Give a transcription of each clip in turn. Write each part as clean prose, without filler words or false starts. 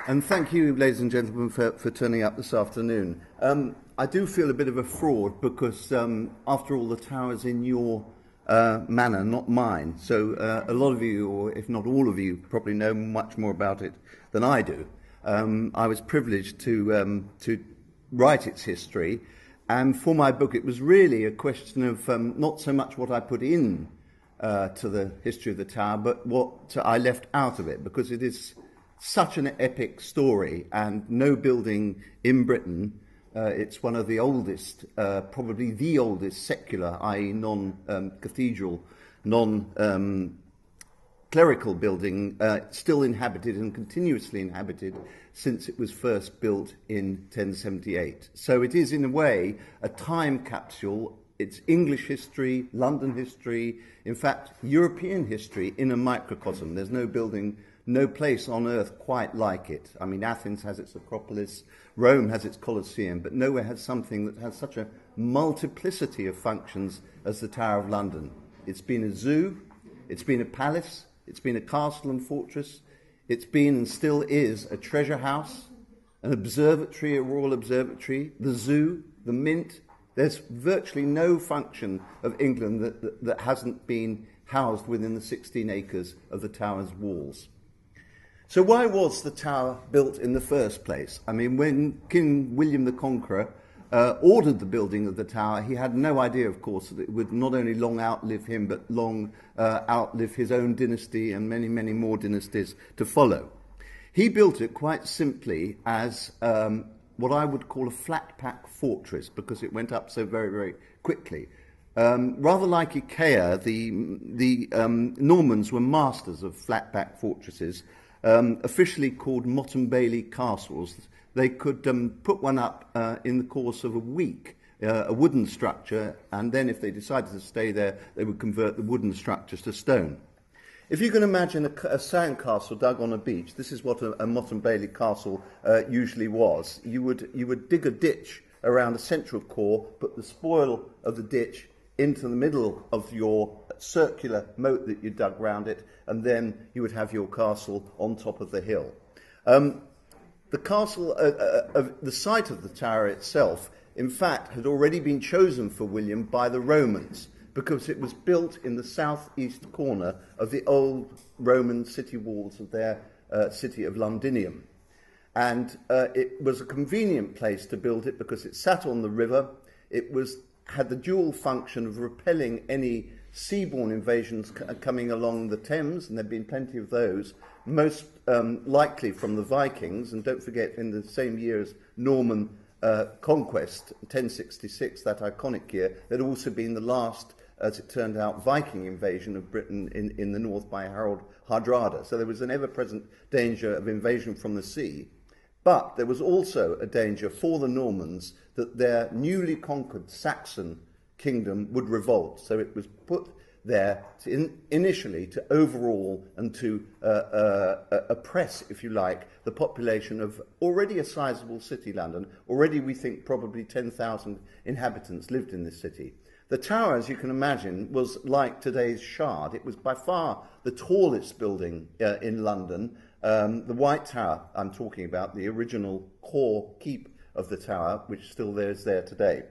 And thank you, ladies and gentlemen, for turning up this afternoon. I do feel a bit of a fraud because, after all, the tower is in your manor, not mine. So a lot of you, or if not all of you, probably know much more about it than I do. I was privileged to write its history, and for my book it was really a question of not so much what I put in to the history of the tower, but what I left out of it, because it is such an epic story, and no building in Britain, it's one of the oldest, probably the oldest secular, i.e. non-cathedral, non-clerical building, still inhabited and continuously inhabited since it was first built in 1078. So it is in a way a time capsule. It's English history, London history, in fact European history in a microcosm. There's no building, no place on earth quite like it. I mean, Athens has its Acropolis, Rome has its Colosseum, but nowhere has something that has such a multiplicity of functions as the Tower of London. It's been a zoo, it's been a palace, it's been a castle and fortress, it's been and still is a treasure house, an observatory, a royal observatory, the zoo, the mint. There's virtually no function of England that hasn't been housed within the 16 acres of the tower's walls. So why was the tower built in the first place? I mean, when King William the Conqueror ordered the building of the tower, he had no idea, of course, that it would not only long outlive him, but long outlive his own dynasty and many, many more dynasties to follow. He built it quite simply as what I would call a flat-pack fortress, because it went up so very, very quickly. Rather like IKEA, the Normans were masters of flat-pack fortresses, officially called Motte and Bailey castles. They could put one up in the course of a week, a wooden structure, and then if they decided to stay there, they would convert the wooden structures to stone. If you can imagine a sand castle dug on a beach, this is what a Motte and Bailey castle usually was. You would dig a ditch around a central core, put the spoil of the ditch into the middle of your circular moat that you dug round it, and then you would have your castle on top of the hill. The castle, the site of the tower itself, in fact, had already been chosen for William by the Romans, because it was built in the southeast corner of the old Roman city walls of their city of Londinium. And it was a convenient place to build it because it sat on the river. It had the dual function of repelling any seaborne invasions coming along the Thames, and there have been plenty of those, most likely from the Vikings. And don't forget, in the same year as Norman conquest, 1066, that iconic year, there'd also been the last, as it turned out, Viking invasion of Britain in the north by Harold Hardrada. So there was an ever-present danger of invasion from the sea. But there was also a danger for the Normans that their newly conquered Saxon kingdom would revolt. So it was put there initially to overawe and to oppress, if you like, the population of already a sizable city, London. Already, we think, probably 10,000 inhabitants lived in this city. The tower, as you can imagine, was like today's Shard. It was by far the tallest building in London. The White Tower, I'm talking about, the original core keep of the tower, which still is there today.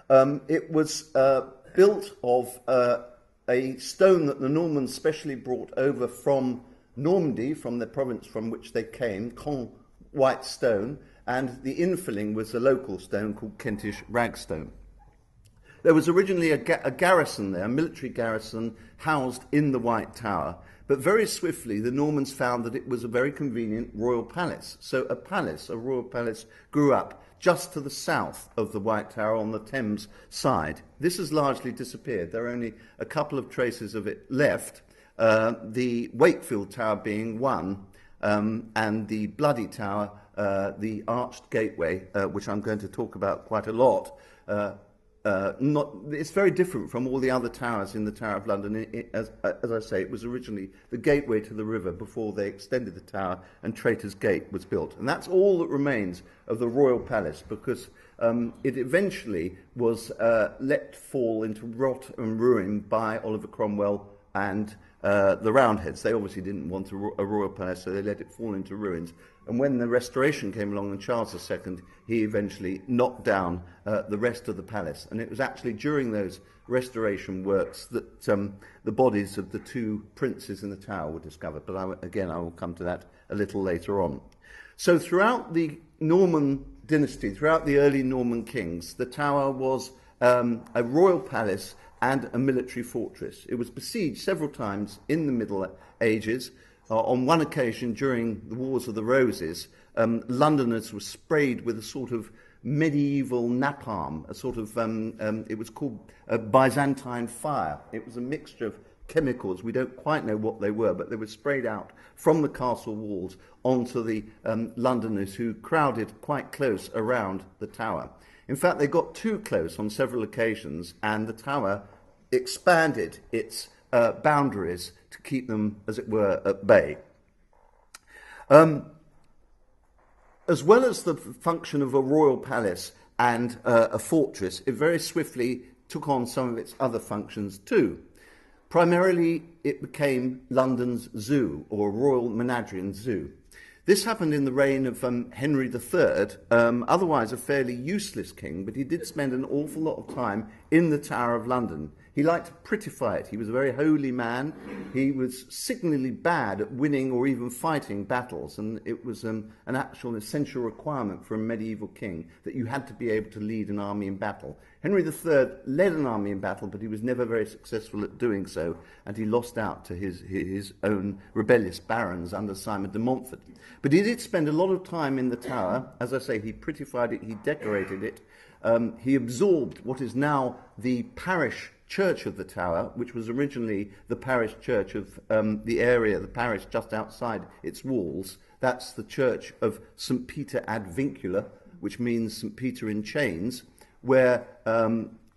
It was built of a stone that the Normans specially brought over from Normandy, from the province from which they came, Caen white stone, and the infilling was a local stone called Kentish ragstone. There was originally a garrison there, a military garrison housed in the White Tower, but very swiftly the Normans found that it was a very convenient royal palace. So a royal palace, grew up just to the south of the White Tower on the Thames side. This has largely disappeared. There are only a couple of traces of it left, the Wakefield Tower being one, and the Bloody Tower, the arched gateway, which I'm going to talk about quite a lot. It's very different from all the other towers in the Tower of London. As I say, it was originally the gateway to the river before they extended the tower and Traitor's Gate was built. And that's all that remains of the royal palace, because it eventually was let fall into rot and ruin by Oliver Cromwell and the Roundheads. They obviously didn't want a royal palace, so they let it fall into ruins. And when the Restoration came along and Charles II, he eventually knocked down the rest of the palace. And it was actually during those restoration works that the bodies of the two princes in the tower were discovered. But I will come to that a little later on. So throughout the Norman dynasty, throughout the early Norman kings, the tower was a royal palace and a military fortress. It was besieged several times in the Middle Ages. On one occasion, during the Wars of the Roses, Londoners were sprayed with a sort of medieval napalm, a sort of, it was called a Byzantine fire. It was a mixture of chemicals. We don't quite know what they were, but they were sprayed out from the castle walls onto the Londoners, who crowded quite close around the tower. In fact, they got too close on several occasions, and the tower expanded its boundaries to keep them, as it were, at bay. As well as the function of a royal palace and a fortress, it very swiftly took on some of its other functions too. Primarily, it became London's zoo, or Royal Menagerie and Zoo. This happened in the reign of Henry III, otherwise a fairly useless king, but he did spend an awful lot of time in the Tower of London. He liked to prettify it. He was a very holy man. He was signally bad at winning or even fighting battles, and it was an actual essential requirement for a medieval king that you had to be able to lead an army in battle. Henry III led an army in battle, but he was never very successful at doing so, and he lost out to his own rebellious barons under Simon de Montfort. But he did spend a lot of time in the tower. As I say, he prettified it, he decorated it. He absorbed what is now the parish church of the tower, which was originally the parish church of the area, the parish just outside its walls. That's the church of St. Peter ad Vincula, which means St. Peter in chains, where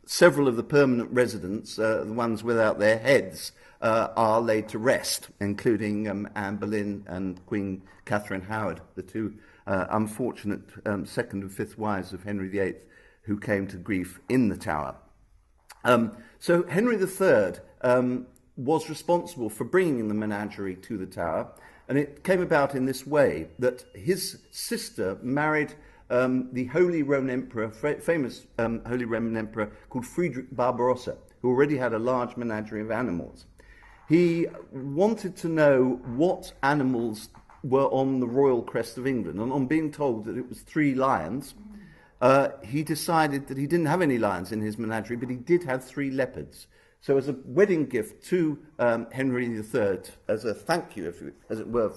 several of the permanent residents, the ones without their heads, are laid to rest, including Anne Boleyn and Queen Catherine Howard, the two unfortunate second and fifth wives of Henry VIII, who came to grief in the tower. So Henry III was responsible for bringing the menagerie to the tower, and it came about in this way, that his sister married the Holy Roman Emperor, famous Holy Roman Emperor called Friedrich Barbarossa, who already had a large menagerie of animals. He wanted to know what animals were on the royal crest of England, and on being told that it was 3 lions, he decided that he didn't have any lions in his menagerie, but he did have 3 leopards. So as a wedding gift to Henry III, as a thank you, as it were,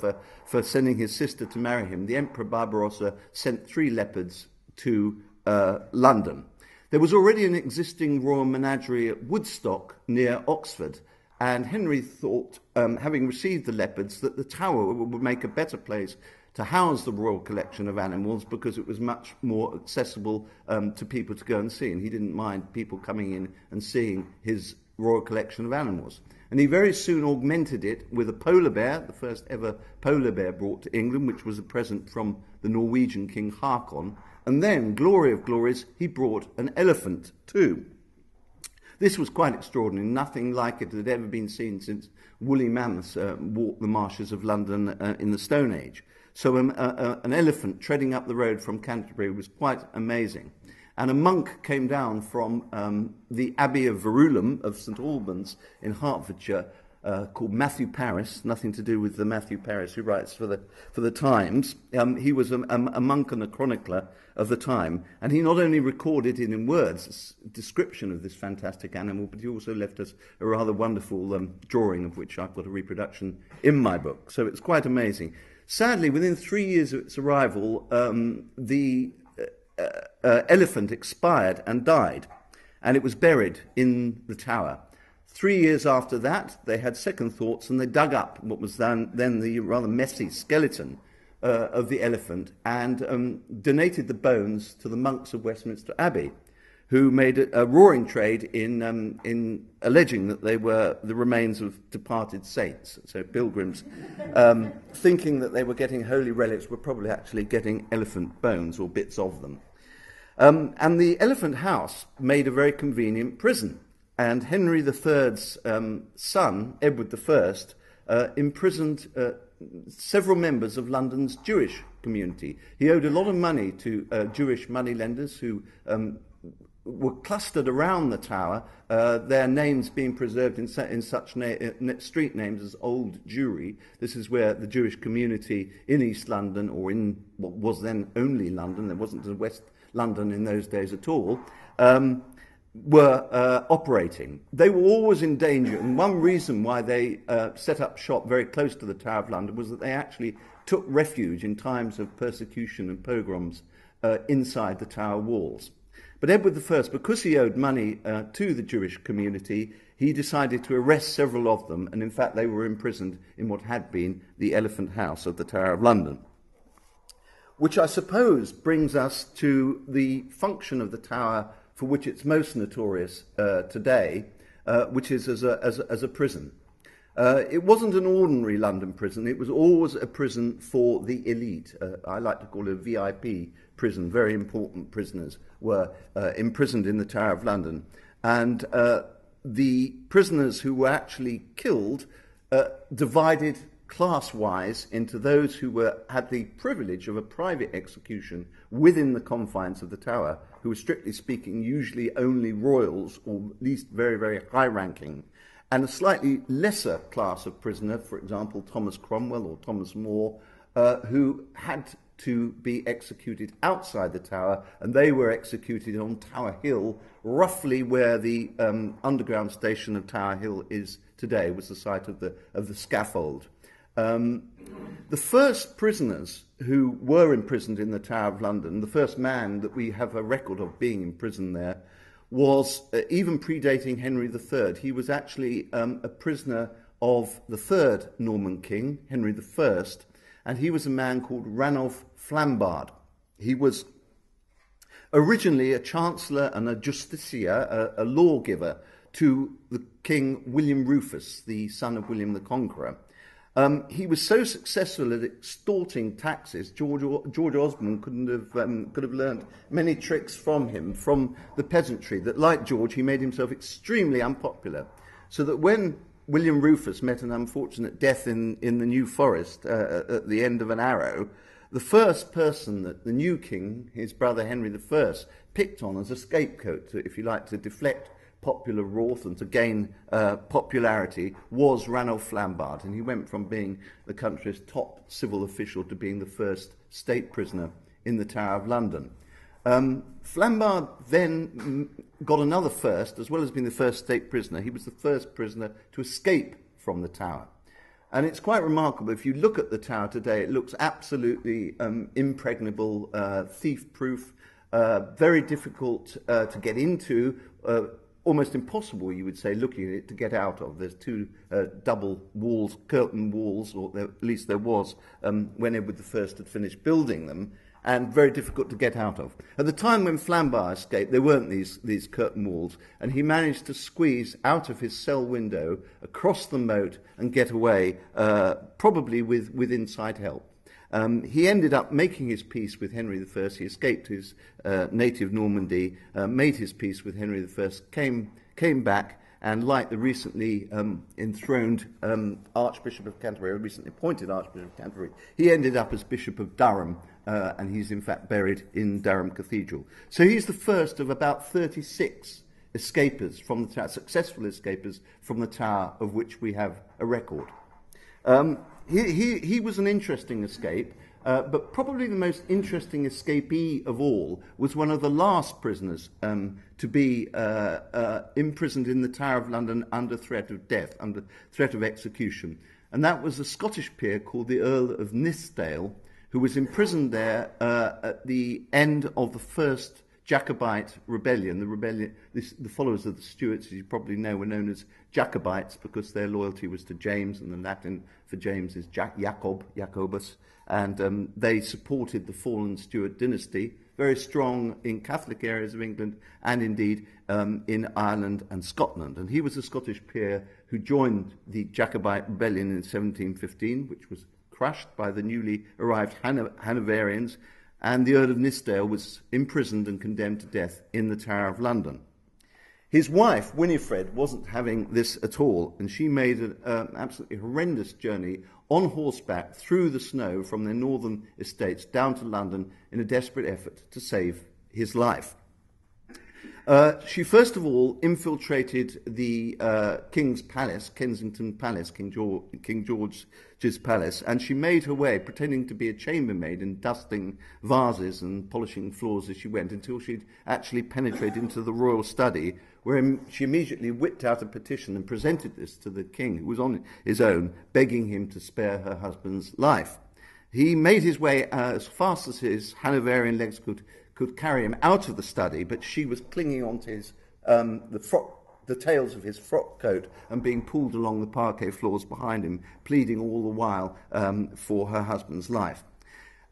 for sending his sister to marry him, the Emperor Barbarossa sent 3 leopards to London. There was already an existing royal menagerie at Woodstock near Oxford, and Henry thought, having received the leopards, that the tower would make a better place to house the royal collection of animals, because it was much more accessible to people to go and see, and he didn't mind people coming in and seeing his royal collection of animals. And he very soon augmented it with a polar bear, the first ever polar bear brought to England, which was a present from the Norwegian King Haakon. And then, glory of glories, he brought an elephant too. This was quite extraordinary. Nothing like it had ever been seen since woolly mammoths walked the marshes of London in the Stone Age. So an elephant treading up the road from Canterbury was quite amazing. And a monk came down from the Abbey of Verulam of St Albans in Hertfordshire, called Matthew Paris, nothing to do with the Matthew Paris who writes for the Times. He was a monk and a chronicler of the time, and he not only recorded in words a description of this fantastic animal, but he also left us a rather wonderful drawing, of which I've got a reproduction in my book. So it's quite amazing. Sadly, within 3 years of its arrival, the elephant expired and died, and it was buried in the tower. 3 years after that, they had second thoughts, and they dug up what was then the rather messy skeleton of the elephant, and donated the bones to the monks of Westminster Abbey, who made a roaring trade in alleging that they were the remains of departed saints. So pilgrims, thinking that they were getting holy relics, were probably actually getting elephant bones or bits of them. And the Elephant House made a very convenient prison. and Henry III's son, Edward I, imprisoned several members of London's Jewish community. He owed a lot of money to Jewish moneylenders who were clustered around the Tower, their names being preserved in such street names as Old Jewry. This is where the Jewish community in East London, or in what was then only London, there wasn't a West London in those days at all, were operating. They were always in danger, and one reason why they set up shop very close to the Tower of London was that they actually took refuge in times of persecution and pogroms inside the Tower walls. But Edward I, because he owed money to the Jewish community, he decided to arrest several of them, and in fact they were imprisoned in what had been the Elephant House of the Tower of London. Which I suppose brings us to the function of the Tower for which it's most notorious today, which is as a prison. It wasn't an ordinary London prison, it was always a prison for the elite. I like to call it a VIP prison. Very important prisoners were imprisoned in the Tower of London. And the prisoners who were actually killed divided class-wise into those who had the privilege of a private execution within the confines of the Tower, who were strictly speaking usually only royals, or at least very, very high-ranking, and a slightly lesser class of prisoner, for example, Thomas Cromwell or Thomas More, who had to be executed outside the Tower, and they were executed on Tower Hill, roughly where the underground station of Tower Hill is today, was the site of the scaffold. The first prisoners who were imprisoned in the Tower of London, the first man that we have a record of being imprisoned there, was even predating Henry III. He was actually a prisoner of the third Norman king, Henry I, and he was a man called Ranulph Flambard. He was originally a chancellor and a justiciar, a lawgiver to the king William Rufus, the son of William the Conqueror. He was so successful at extorting taxes, George Osborne could have learned many tricks from him, from the peasantry, that like George, he made himself extremely unpopular. So that when William Rufus met an unfortunate death in the New Forest at the end of an arrow, the first person that the new king, his brother Henry I, picked on as a scapegoat, if you like, to deflect popular wrath and to gain popularity, was Ranulph Flambard, and he went from being the country's top civil official to being the first state prisoner in the Tower of London. Flambard then got another first, as well as being the first state prisoner. He was the first prisoner to escape from the Tower. And it's quite remarkable. If you look at the Tower today, it looks absolutely impregnable, thief-proof, very difficult to get into, almost impossible, you would say, looking at it, to get out of. There's two double walls, curtain walls, or at least there was when Edward I had finished building them, and very difficult to get out of. At the time when Flambard escaped, there weren't these curtain walls, and he managed to squeeze out of his cell window, across the moat, and get away, probably with inside help. He ended up making his peace with Henry I. He escaped his native Normandy, made his peace with Henry I, came back, and like the recently enthroned Archbishop of Canterbury, recently appointed Archbishop of Canterbury, he ended up as Bishop of Durham, and he's in fact buried in Durham Cathedral. So he's the first of about 36 escapers from the Tower, successful escapers from the Tower, of which we have a record. He was an interesting escape, but probably the most interesting escapee of all was one of the last prisoners to be imprisoned in the Tower of London under threat of death, under threat of execution. And that was a Scottish peer called the Earl of Nithsdale, who was imprisoned there at the end of the first Jacobite rebellion. The followers of the Stuarts, as you probably know, were known as Jacobites because their loyalty was to James, and the Latin for James is Jacobus, and they supported the fallen Stuart dynasty, very strong in Catholic areas of England and indeed in Ireland and Scotland. And he was a Scottish peer who joined the Jacobite rebellion in 1715, which was crushed by the newly arrived Hanoverians, and the Earl of Nithsdale was imprisoned and condemned to death in the Tower of London. His wife, Winifred, wasn't having this at all, and she made an absolutely horrendous journey on horseback through the snow from their northern estates down to London in a desperate effort to save his life. She first of all infiltrated the King's Palace, Kensington Palace, King George's palace, and she made her way, pretending to be a chambermaid and dusting vases and polishing floors as she went, until she'd actually penetrated into the royal study, where she immediately whipped out a petition and presented this to the king, who was on his own, begging him to spare her husband's life. He made his way as fast as his Hanoverian legs could carry him out of the study, but she was clinging onto his the tails of his frock coat and being pulled along the parquet floors behind him, pleading all the while for her husband's life.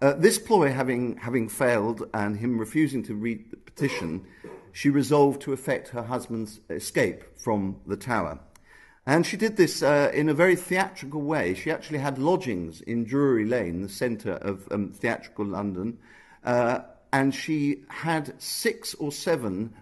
This ploy having failed and him refusing to read the petition, she resolved to effect her husband's escape from the Tower. And she did this in a very theatrical way. She actually had lodgings in Drury Lane, the centre of theatrical London, and she had 6 or 7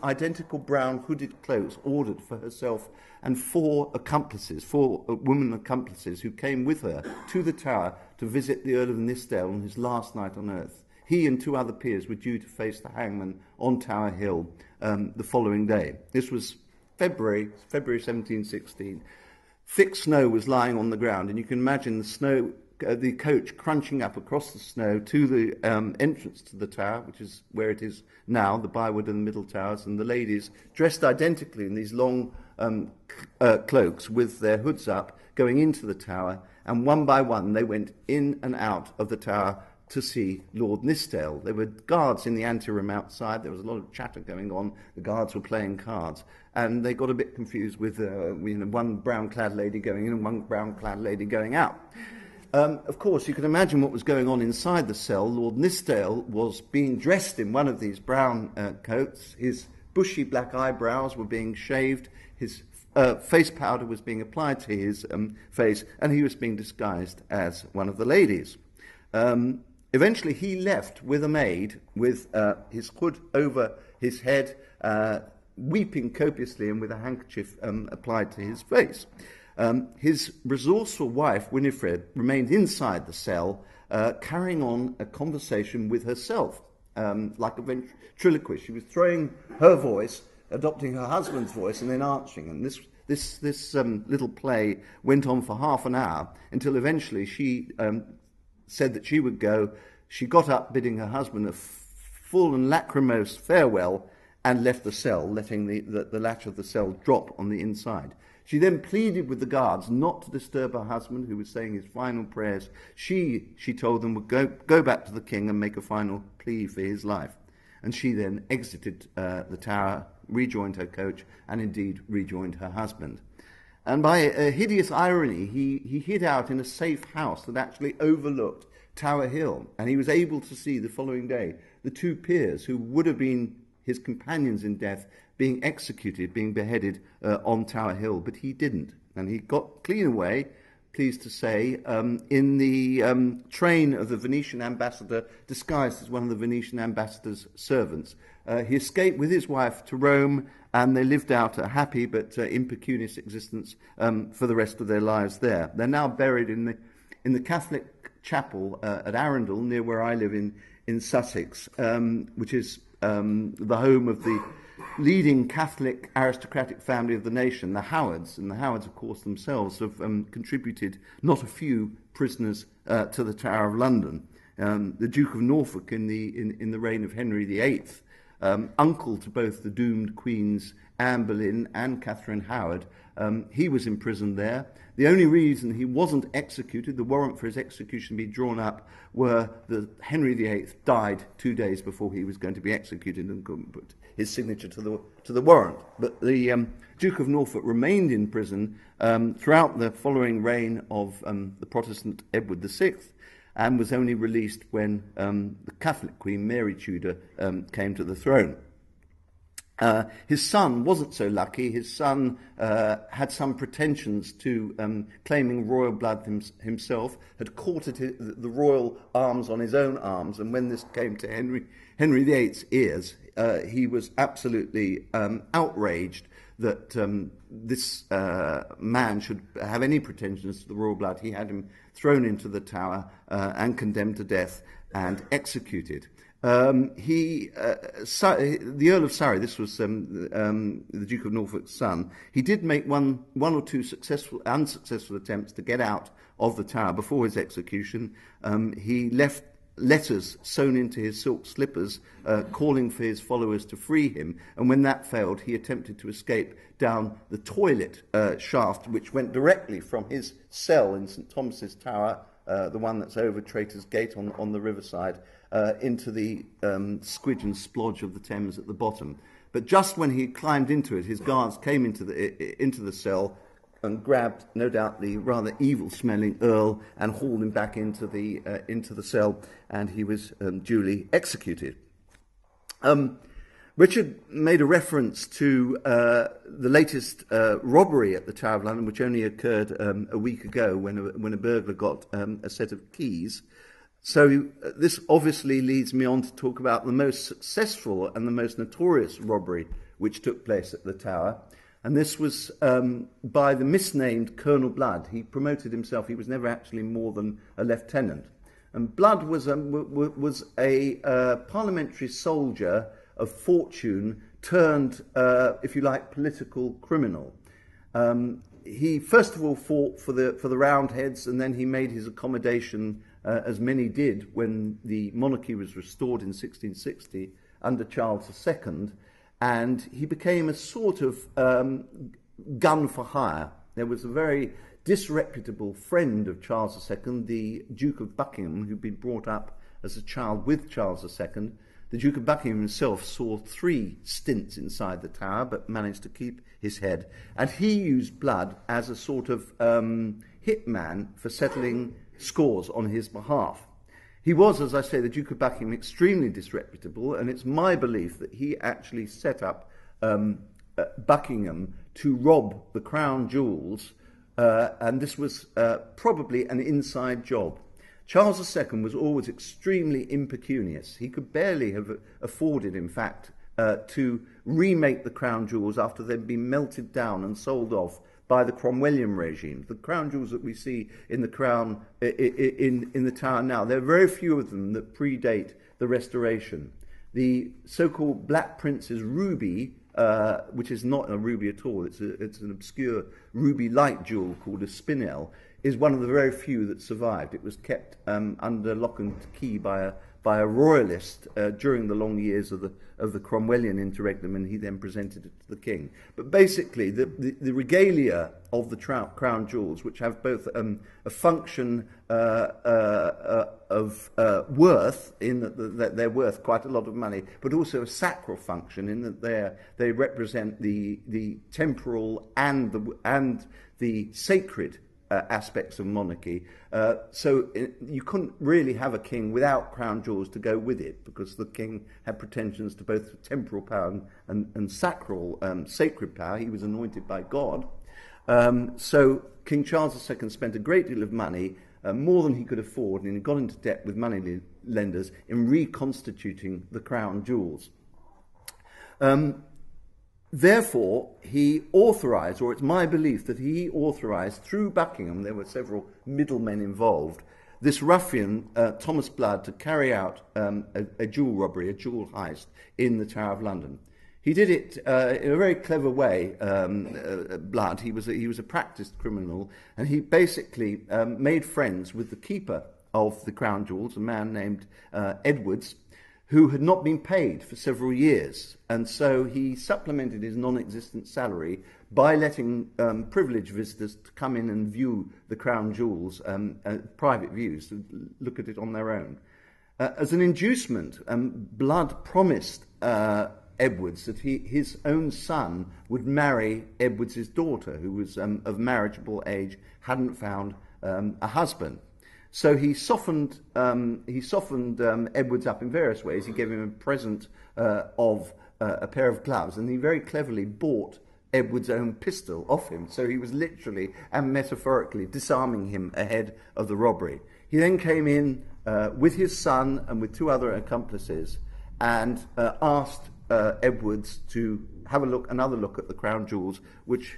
identical brown hooded cloaks ordered for herself and 4 women accomplices who came with her to the Tower to visit the Earl of Nithsdale on his last night on earth. He and 2 other peers were due to face the hangman on Tower Hill the following day. This was February 1716. Thick snow was lying on the ground, and you can imagine the coach crunching up across the snow to the entrance to the Tower, which is where it is now, the Bywood and the Middle Towers, and the ladies dressed identically in these long cloaks with their hoods up going into the Tower, and one by one they went in and out of the Tower to see Lord Nithsdale. There were guards in the anteroom outside. There was a lot of chatter going on. The guards were playing cards, and they got a bit confused with one brown-clad lady going in and one brown-clad lady going out. Of course, you can imagine what was going on inside the cell. Lord Nithsdale was being dressed in one of these brown coats. His bushy black eyebrows were being shaved. His face powder was being applied to his face, and he was being disguised as one of the ladies. Eventually, he left with a maid, with his hood over his head, weeping copiously and with a handkerchief applied to his face. His resourceful wife, Winifred, remained inside the cell, carrying on a conversation with herself, like a ventriloquist. She was throwing her voice, adopting her husband's voice, and then answering. And this little play went on for half an hour, until eventually she said that she would go. She got up, bidding her husband a full and lachrymose farewell, and left the cell, letting the latch of the cell drop on the inside. She then pleaded with the guards not to disturb her husband, who was saying his final prayers. She told them, would go back to the king and make a final plea for his life. And she then exited the Tower, rejoined her coach, and indeed rejoined her husband. And by a hideous irony, he hid out in a safe house that actually overlooked Tower Hill. And he was able to see the following day the 2 peers who would have been his companions in death being executed, being beheaded on Tower Hill. But he didn't. And he got clean away, pleased to say, in the train of the Venetian ambassador, disguised as one of the Venetian ambassador's servants. He escaped with his wife to Rome, and they lived out a happy but impecunious existence for the rest of their lives there. They're now buried in the Catholic chapel at Arundel, near where I live in Sussex, which is the home of the leading Catholic aristocratic family of the nation, the Howards. And the Howards, of course, themselves have contributed not a few prisoners to the Tower of London. The Duke of Norfolk in the reign of Henry VIII, uncle to both the doomed Queens Anne Boleyn and Catherine Howard, he was imprisoned there. The only reason he wasn't executed, the warrant for his execution be drawn up, were that Henry VIII died 2 days before he was going to be executed and couldn't put his signature to the warrant. But the Duke of Norfolk remained in prison throughout the following reign of the Protestant Edward VI, and was only released when the Catholic Queen Mary Tudor came to the throne. His son wasn't so lucky. His son had some pretensions to claiming royal blood himself, had courted the royal arms on his own arms, and when this came to Henry VIII's ears, he was absolutely outraged that this man should have any pretensions to the royal blood. He had him thrown into the tower and condemned to death and executed. The Earl of Surrey, this was the Duke of Norfolk's son, he did make one or two unsuccessful attempts to get out of the tower before his execution. He left letters sewn into his silk slippers calling for his followers to free him, and when that failed he attempted to escape down the toilet shaft which went directly from his cell in St Thomas's Tower, the one that's over Traitor's Gate on the riverside, into the squidge and splodge of the Thames at the bottom. But just when he climbed into it, his guards came into the cell and grabbed, no doubt, the rather evil-smelling Earl and hauled him back into the cell, and he was duly executed. Richard made a reference to the latest robbery at the Tower of London, which only occurred a week ago when a burglar got a set of keys. So this obviously leads me on to talk about the most successful and the most notorious robbery which took place at the Tower. And this was by the misnamed Colonel Blood. He promoted himself. He was never actually more than a lieutenant. And Blood was a parliamentary soldier of fortune turned, if you like, political criminal. He first of all fought for the Roundheads, and then he made his accommodation, as many did, when the monarchy was restored in 1660 under Charles II, and he became a sort of gun for hire. There was a very disreputable friend of Charles II, the Duke of Buckingham, who'd been brought up as a child with Charles II. The Duke of Buckingham himself saw 3 stints inside the Tower, but managed to keep his head. And he used Blood as a sort of hitman for settling scores on his behalf. He was, as I say, the Duke of Buckingham, extremely disreputable, and it's my belief that he actually set up Buckingham to rob the crown jewels, and this was probably an inside job. Charles II was always extremely impecunious. He could barely have afforded, in fact, to remake the crown jewels after they'd been melted down and sold off by the Cromwellian regime. The crown jewels that we see in the crown in the Tower now, there are very few of them that predate the Restoration. The so-called Black Prince's ruby, which is not a ruby at all, it's an obscure ruby-like jewel called a spinel, is one of the very few that survived. It was kept under lock and key by a royalist during the long years of the Cromwellian interregnum, and he then presented it to the king. But basically, the regalia of the crown jewels, which have both a function of worth, in that they're worth quite a lot of money, but also a sacral function in that they represent the temporal and the sacred aspects of monarchy. So you couldn't really have a king without crown jewels to go with it, because the king had pretensions to both temporal power and sacral, sacred power. He was anointed by God. So King Charles II spent a great deal of money, more than he could afford, and he got into debt with money lenders in reconstituting the crown jewels. Therefore, he authorised, or it's my belief that he authorised through Buckingham, there were several middlemen involved, this ruffian, Thomas Blood, to carry out a jewel robbery, a jewel heist in the Tower of London. He did it in a very clever way, Blood. He was a practised criminal, and he basically made friends with the keeper of the crown jewels, a man named Edwards, who had not been paid for several years. And so he supplemented his non-existent salary by letting privileged visitors to come in and view the crown jewels, private views, to look at it on their own. As an inducement, Blood promised Edwards that his own son would marry Edwards' daughter, who was of marriageable age, hadn't found a husband. So he softened Edwards up in various ways. He gave him a present of a pair of gloves, and he very cleverly bought Edwards' own pistol off him. So he was literally and metaphorically disarming him ahead of the robbery. He then came in with his son and with 2 other accomplices and asked Edwards to have another look at the crown jewels, which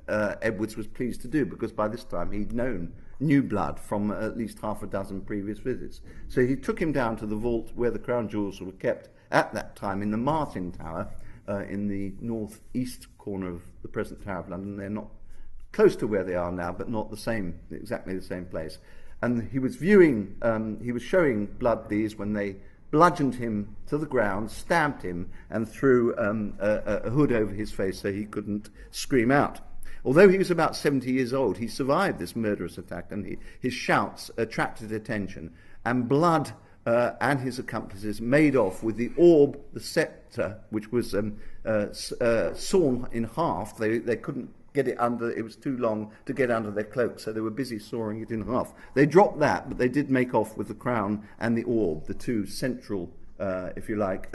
Edwards was pleased to do, because by this time he'd known new blood from at least half a dozen previous visits. So he took him down to the vault where the crown jewels were kept at that time in the Martin Tower, in the north-east corner of the present Tower of London. They're not close to where they are now, but not exactly the same place. And he was showing Blood these when they bludgeoned him to the ground, stabbed him, and threw a hood over his face so he couldn't scream out. Although he was about 70 years old, he survived this murderous attack, and his shouts attracted attention. And Blood and his accomplices made off with the orb, the sceptre, which was sawn in half. They couldn't get it under, it was too long to get under their cloak, so they were busy sawing it in half. They dropped that, but they did make off with the crown and the orb, the two central, if you like,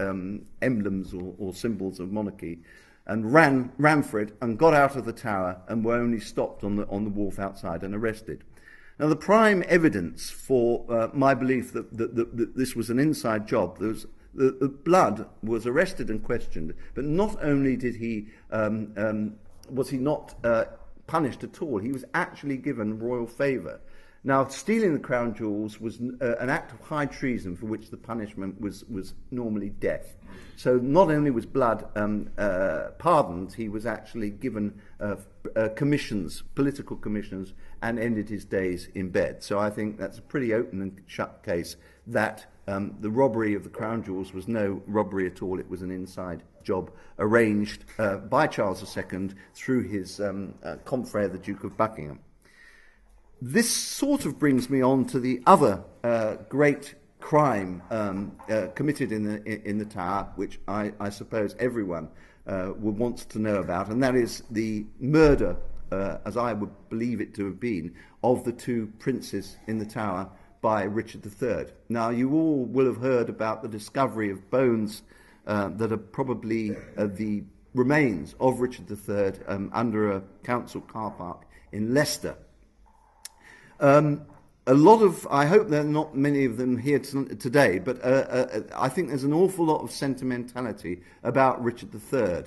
emblems or symbols of monarchy, and ran for it and got out of the tower and were only stopped on the wharf outside and arrested. Now, the prime evidence for my belief that this was an inside job, the Blood was arrested and questioned, but not only did was he not punished at all, he was actually given royal favour. Now, stealing the crown jewels was an act of high treason for which the punishment was normally death. So not only was Blood pardoned, he was actually given commissions, political commissions, and ended his days in bed. So I think that's a pretty open and shut case that the robbery of the crown jewels was no robbery at all. It was an inside job arranged by Charles II through his confrere, the Duke of Buckingham. This sort of brings me on to the other great crime committed in the Tower, which I suppose everyone would want to know about, and that is the murder, as I would believe it to have been, of the two princes in the Tower by Richard III. Now, you all will have heard about the discovery of bones that are probably the remains of Richard III under a council car park in Leicester. I hope there are not many of them here today, but I think there's an awful lot of sentimentality about Richard III.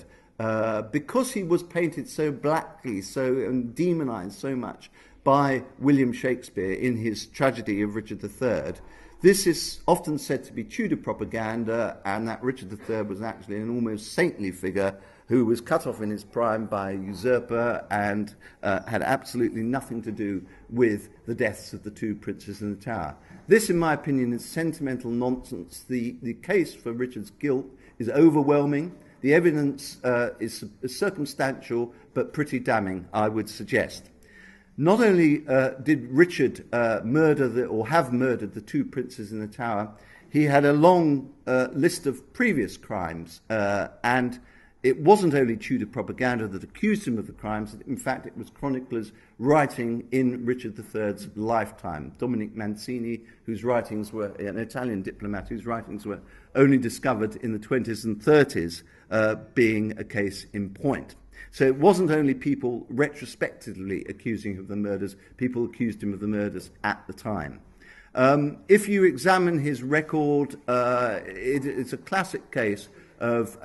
Because he was painted so blackly, and demonised so much by William Shakespeare in his tragedy of Richard III, this is often said to be Tudor propaganda, and that Richard III was actually an almost saintly figure who was cut off in his prime by a usurper and had absolutely nothing to do with the deaths of the two princes in the Tower. This, in my opinion, is sentimental nonsense. The case for Richard's guilt is overwhelming. The evidence is circumstantial, but pretty damning, I would suggest. Not only did Richard have murdered the two princes in the Tower, he had a long list of previous crimes, and it wasn't only Tudor propaganda that accused him of the crimes. In fact, it was chroniclers writing in Richard III's lifetime. Dominic Mancini, whose writings were an Italian diplomat, whose writings were only discovered in the 20s and 30s, being a case in point. So it wasn't only people retrospectively accusing him of the murders, people accused him of the murders at the time. If you examine his record, it's a classic case of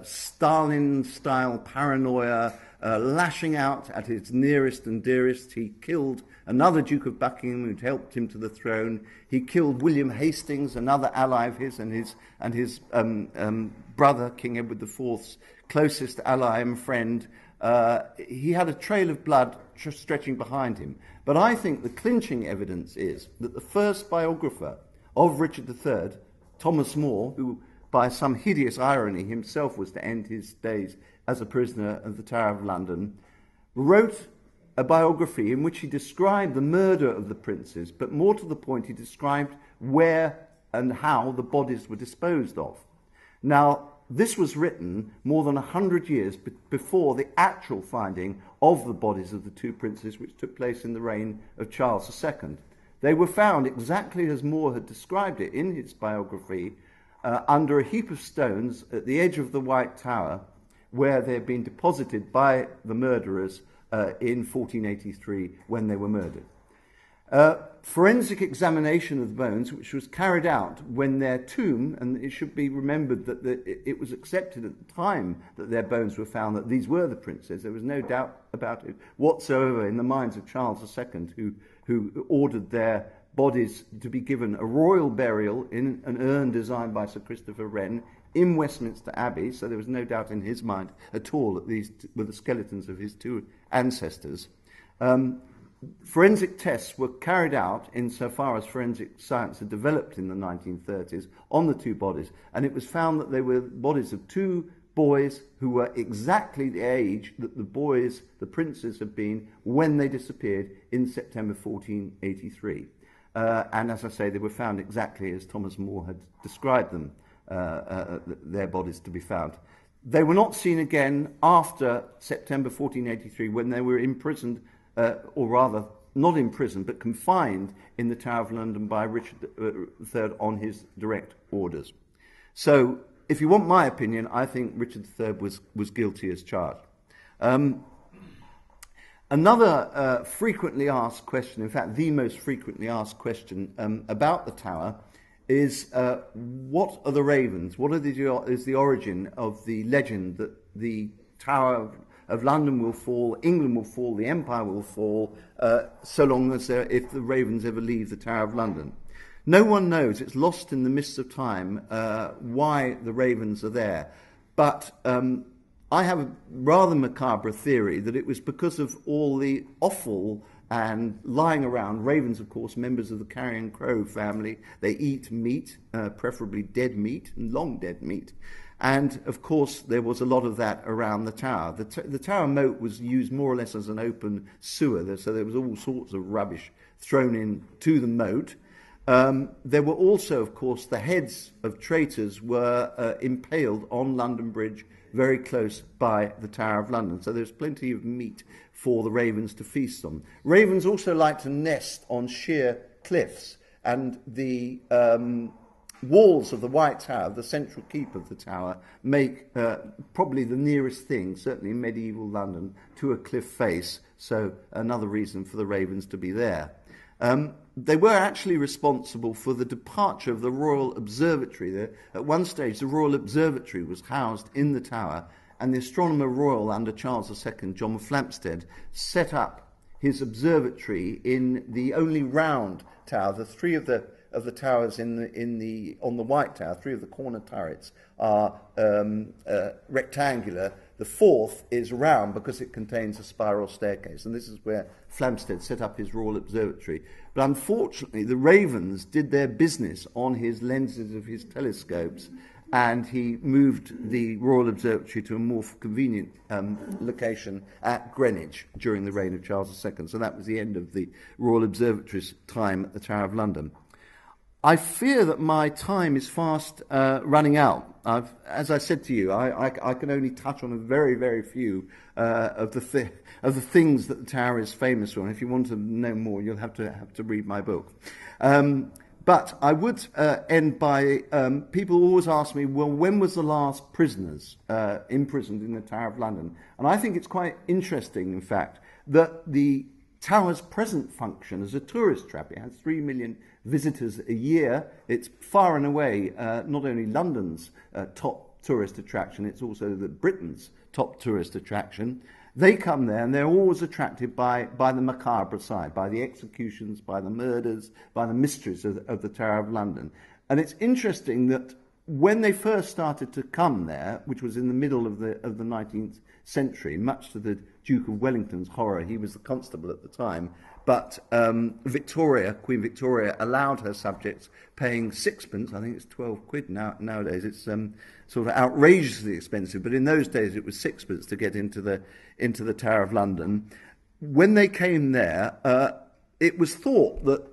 Stalin-style paranoia, lashing out at his nearest and dearest. He killed another Duke of Buckingham who'd helped him to the throne. He killed William Hastings, another ally of his, and his brother, King Edward IV's closest ally and friend. He had a trail of blood stretching behind him. But I think the clinching evidence is that the first biographer of Richard III, Thomas More, who by some hideous irony himself was to end his days as a prisoner of the Tower of London, wrote a biography in which he described the murder of the princes, but more to the point, he described where and how the bodies were disposed of. Now, this was written more than 100 years before the actual finding of the bodies of the two princes, which took place in the reign of Charles II. They were found exactly as More had described it in his biography, under a heap of stones at the edge of the White Tower, where they had been deposited by the murderers in 1483 when they were murdered. Forensic examination of the bones, which was carried out when their tomb, and it should be remembered that it was accepted at the time that their bones were found that these were the princes. There was no doubt about it whatsoever in the minds of Charles II, who ordered their bodies to be given a royal burial in an urn designed by Sir Christopher Wren in Westminster Abbey. So there was no doubt in his mind at all that these were the skeletons of his two ancestors. Forensic tests were carried out insofar as forensic science had developed in the 1930s on the two bodies, and it was found that they were bodies of two boys who were exactly the age that the princes had been when they disappeared in September 1483. And as I say, they were found exactly as Thomas More had described them, their bodies to be found. They were not seen again after September 1483 when they were imprisoned, or rather not imprisoned, but confined in the Tower of London by Richard III on his direct orders. So, if you want my opinion, I think Richard III was guilty as charged. Another frequently asked question, in fact, the most frequently asked question about the Tower is what are the ravens? What is the origin of the legend that the Tower of London will fall, England will fall, the Empire will fall, so long as if the ravens ever leave the Tower of London? No one knows. It's lost in the mists of time why the ravens are there. But I have a rather macabre theory that it was because of all the offal and lying around. Ravens, of course, members of the carrion crow family. They eat meat, preferably dead meat, and long dead meat. And, of course, there was a lot of that around the tower. The tower moat was used more or less as an open sewer, so there was all sorts of rubbish thrown into the moat. There were also, of course, the heads of traitors were impaled on London Bridge very close by the Tower of London. So there's plenty of meat for the ravens to feast on. Ravens also like to nest on sheer cliffs, and the walls of the White Tower, the central keep of the tower, make probably the nearest thing, certainly in medieval London, to a cliff face, so another reason for the ravens to be there. They were actually responsible for the departure of the Royal Observatory. There, at one stage, the Royal Observatory was housed in the tower, and the Astronomer Royal under Charles II, John Flamstead, set up his observatory in the only round tower. The three of the towers on the White Tower, three of the corner turrets are rectangular. The fourth is round because it contains a spiral staircase, and this is where Flamstead set up his Royal Observatory. But unfortunately, the ravens did their business on his lenses of his telescopes, and he moved the Royal Observatory to a more convenient location at Greenwich during the reign of Charles II. So that was the end of the Royal Observatory's time at the Tower of London. I fear that my time is fast running out. As I said to you, I can only touch on a very, very few of the things that the Tower is famous for. And if you want to know more, you'll have to read my book. But I would end by people always ask me, well, when was the last prisoners imprisoned in the Tower of London? And I think it's quite interesting, in fact, that the Tower's present function as a tourist trap. It has 3 million visitors a year. It's far and away not only London's top tourist attraction, it's also Britain's top tourist attraction. They come there and they're always attracted by the macabre side, by the executions, by the murders, by the mysteries of the Tower of London. And it's interesting that when they first started to come there, which was in the middle of the 19th century, much to the Duke of Wellington's horror, he was the constable at the time, but Queen Victoria, allowed her subjects paying sixpence. I think it's 12 quid nowadays. It's sort of outrageously expensive, but in those days it was sixpence to get into the Tower of London. When they came there, it was thought that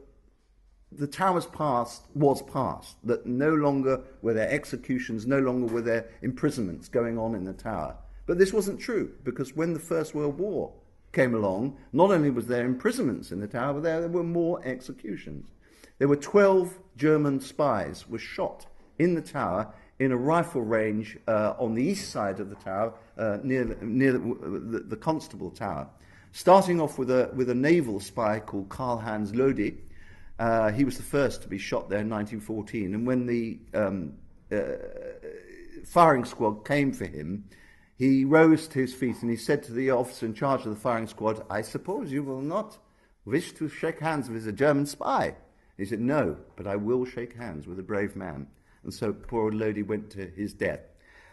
the Tower's past was past, that no longer were there executions, no longer were there imprisonments going on in the Tower. But this wasn't true, because when the First World War came along, not only was there imprisonments in the Tower, but there were more executions. There were 12 German spies were shot in the Tower in a rifle range on the east side of the Tower, near the Constable Tower. starting off with a naval spy called Karl-Heinz Lodi. He was the first to be shot there in 1914, and when the firing squad came for him, he rose to his feet and he said to the officer in charge of the firing squad, "I suppose you will not wish to shake hands with a German spy?" He said, "No, but I will shake hands with a brave man." And so poor old Lodi went to his death.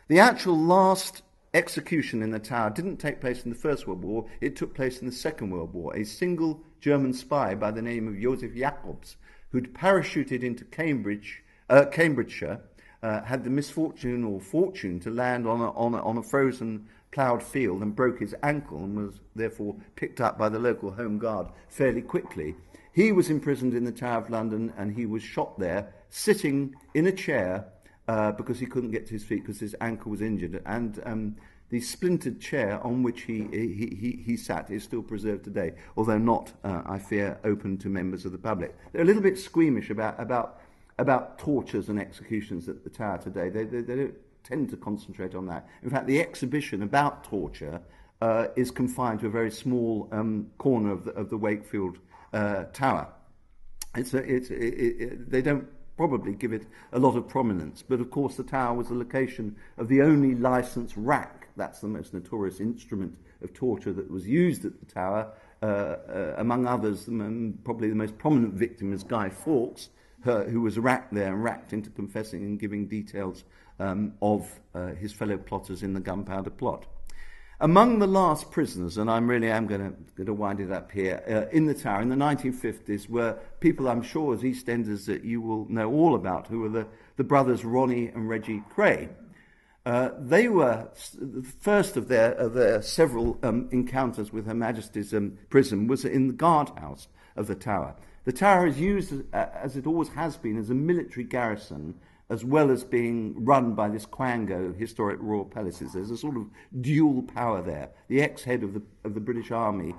The actual last execution in the tower didn't take place in the First World War, it took place in the Second World War. A single German spy by the name of Joseph Jacobs, who'd parachuted into Cambridgeshire, had the misfortune or fortune to land on a frozen ploughed field and broke his ankle and was therefore picked up by the local Home Guard fairly quickly. He was imprisoned in the Tower of London and he was shot there, sitting in a chair because he couldn't get to his feet because his ankle was injured. And the splintered chair on which he sat is still preserved today, although not, I fear, open to members of the public. They're a little bit squeamish about tortures and executions at the Tower today. They don't tend to concentrate on that. In fact, the exhibition about torture is confined to a very small corner of the Wakefield Tower. They don't probably give it a lot of prominence, but of course the Tower was the location of the only licensed rack. That's the most notorious instrument of torture that was used at the Tower. Among others, probably the most prominent victim is Guy Fawkes, who was racked there and racked into confessing and giving details of his fellow plotters in the Gunpowder Plot. Among the last prisoners, and I really am going to wind it up here, in the Tower in the 1950s were people I'm sure as EastEnders that you will know all about, who were the brothers Ronnie and Reggie Cray. They were the first of their several encounters with Her Majesty's prison was in the guardhouse of the Tower. The Tower is used, as it always has been, as a military garrison, as well as being run by this Quango historic royal palaces. There's a sort of dual power there. The ex-head of the British Army,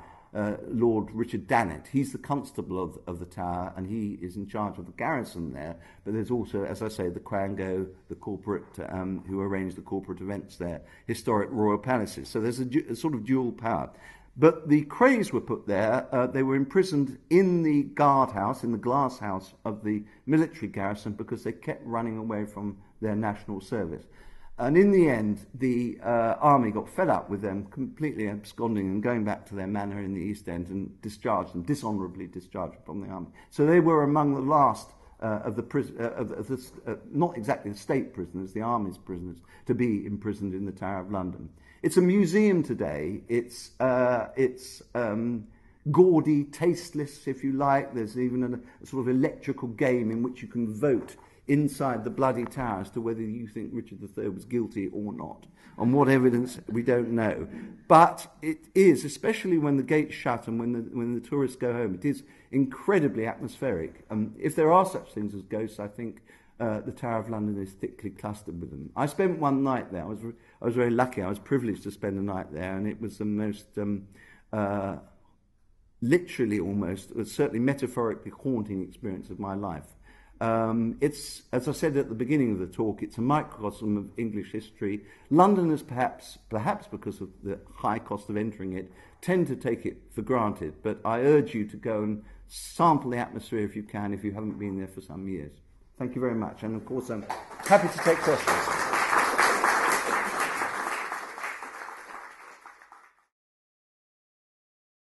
Lord Richard Dannatt, he's the constable of the Tower, and he is in charge of the garrison there. But there's also, as I say, the Quango, the corporate, who arrange the corporate events there, historic royal palaces. So there's a sort of dual power. But the Crays were put there. They were imprisoned in the guardhouse, in the glass house of the military garrison, because they kept running away from their national service. And in the end, the army got fed up with them completely absconding and going back to their manor in the East End and discharged them, dishonourably discharged from the army. So they were among the last of the not exactly the state prisoners, the army's prisoners, to be imprisoned in the Tower of London. It's a museum today. It's gaudy, tasteless, if you like. There's even a sort of electrical game in which you can vote inside the bloody tower as to whether you think Richard III was guilty or not. On what evidence, we don't know. But it is, especially when the gates shut and when the tourists go home, it is incredibly atmospheric. If there are such things as ghosts, I think the Tower of London is thickly clustered with them. I spent one night there. I was very lucky. I was privileged to spend a night there, and it was the most, literally almost, certainly metaphorically haunting experience of my life. It's, as I said at the beginning of the talk, it's a microcosm of English history. Londoners, perhaps because of the high cost of entering it, tend to take it for granted. But I urge you to go and sample the atmosphere if you can, if you haven't been there for some years. Thank you very much. And of course, I'm happy to take questions.